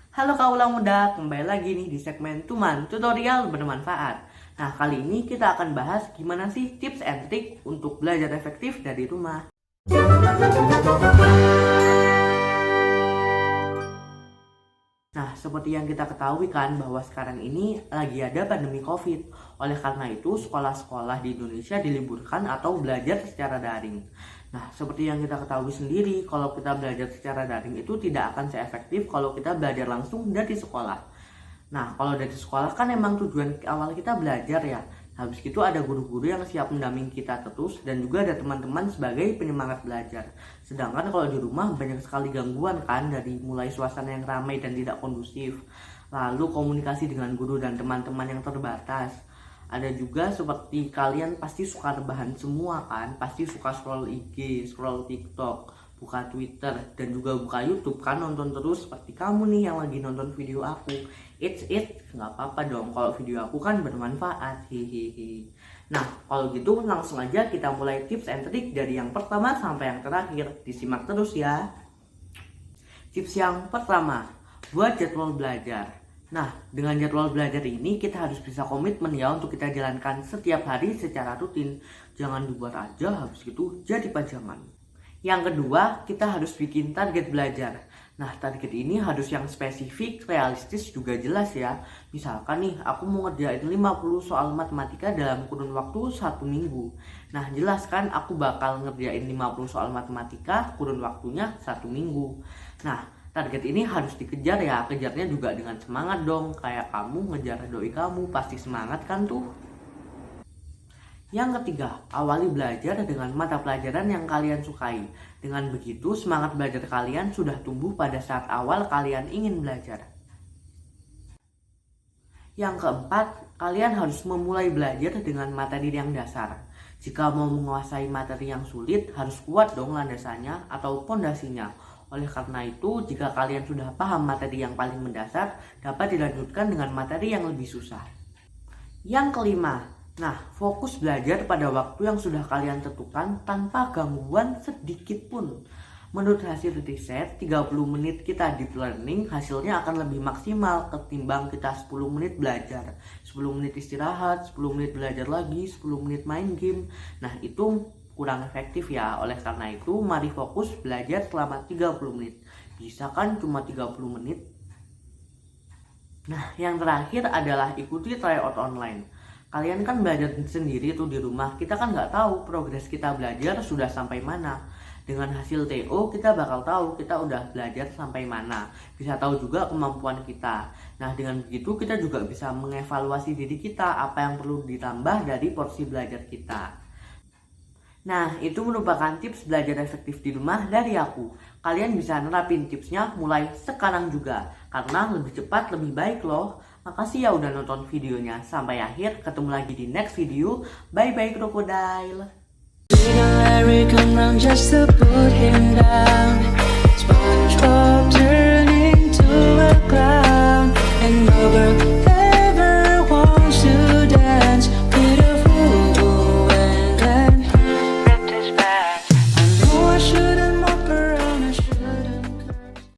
Halo kaula muda, kembali lagi nih di segmen Tuman Tutorial Bermanfaat. Nah, kali ini kita akan bahas gimana sih tips and trick untuk belajar efektif dari rumah. Nah, seperti yang kita ketahui kan bahwa sekarang ini lagi ada pandemi COVID. Oleh karena itu, sekolah-sekolah di Indonesia diliburkan atau belajar secara daring. Nah, seperti yang kita ketahui sendiri, kalau kita belajar secara daring itu tidak akan seefektif kalau kita belajar langsung dari sekolah. Nah, kalau dari sekolah kan emang tujuan awal kita belajar ya. Habis itu ada guru-guru yang siap mendampingi kita terus dan juga ada teman-teman sebagai penyemangat belajar. Sedangkan kalau di rumah banyak sekali gangguan kan, dari mulai suasana yang ramai dan tidak kondusif, lalu komunikasi dengan guru dan teman-teman yang terbatas. Ada juga seperti kalian pasti suka rebahan semua kan, pasti suka scroll IG, scroll TikTok, buka Twitter, dan juga buka YouTube kan, nonton terus seperti kamu nih yang lagi nonton video aku. Nggak apa-apa dong kalau video aku kan bermanfaat, hehehe. Nah, kalau gitu langsung aja kita mulai tips and trick dari yang pertama sampai yang terakhir. Disimak terus ya. Tips yang pertama, buat jadwal belajar. Nah, dengan jadwal belajar ini kita harus bisa komitmen ya untuk kita jalankan setiap hari secara rutin. Jangan dibuat aja habis itu jadi pajangan. Yang kedua, kita harus bikin target belajar. Nah, target ini harus yang spesifik, realistis, juga jelas ya. Misalkan nih, aku mau ngerjain 50 soal matematika dalam kurun waktu 1 minggu. Nah, jelas kan aku bakal ngerjain 50 soal matematika, kurun waktunya 1 minggu. Nah, target ini harus dikejar ya. Kejarnya juga dengan semangat dong. Kayak kamu ngejar doi kamu, pasti semangat kan tuh. Yang ketiga, awali belajar dengan mata pelajaran yang kalian sukai. Dengan begitu, semangat belajar kalian sudah tumbuh pada saat awal kalian ingin belajar. Yang keempat, kalian harus memulai belajar dengan materi yang dasar. Jika mau menguasai materi yang sulit, harus kuat dong landasannya atau pondasinya. Oleh karena itu, jika kalian sudah paham materi yang paling mendasar, dapat dilanjutkan dengan materi yang lebih susah. Yang kelima, nah, fokus belajar pada waktu yang sudah kalian tentukan tanpa gangguan sedikit pun. Menurut hasil riset, 30 menit kita deep learning hasilnya akan lebih maksimal ketimbang kita 10 menit belajar. 10 menit istirahat, 10 menit belajar lagi, 10 menit main game. Nah, itu kurang efektif ya. Oleh karena itu, mari fokus belajar selama 30 menit. Bisa kan cuma 30 menit? Nah, yang terakhir adalah ikuti tryout online. Kalian kan belajar sendiri tuh di rumah, kita kan nggak tahu progres kita belajar sudah sampai mana. Dengan hasil TO kita bakal tahu kita udah belajar sampai mana, bisa tahu juga kemampuan kita. Nah, dengan begitu kita juga bisa mengevaluasi diri kita, apa yang perlu ditambah dari porsi belajar kita. Nah, itu merupakan tips belajar efektif di rumah dari aku. Kalian bisa nerapin tipsnya mulai sekarang juga, karena lebih cepat lebih baik loh. Makasih ya udah nonton videonya sampai akhir. Ketemu lagi di next video. Bye bye crocodile. SpongeBob turning to a clown and over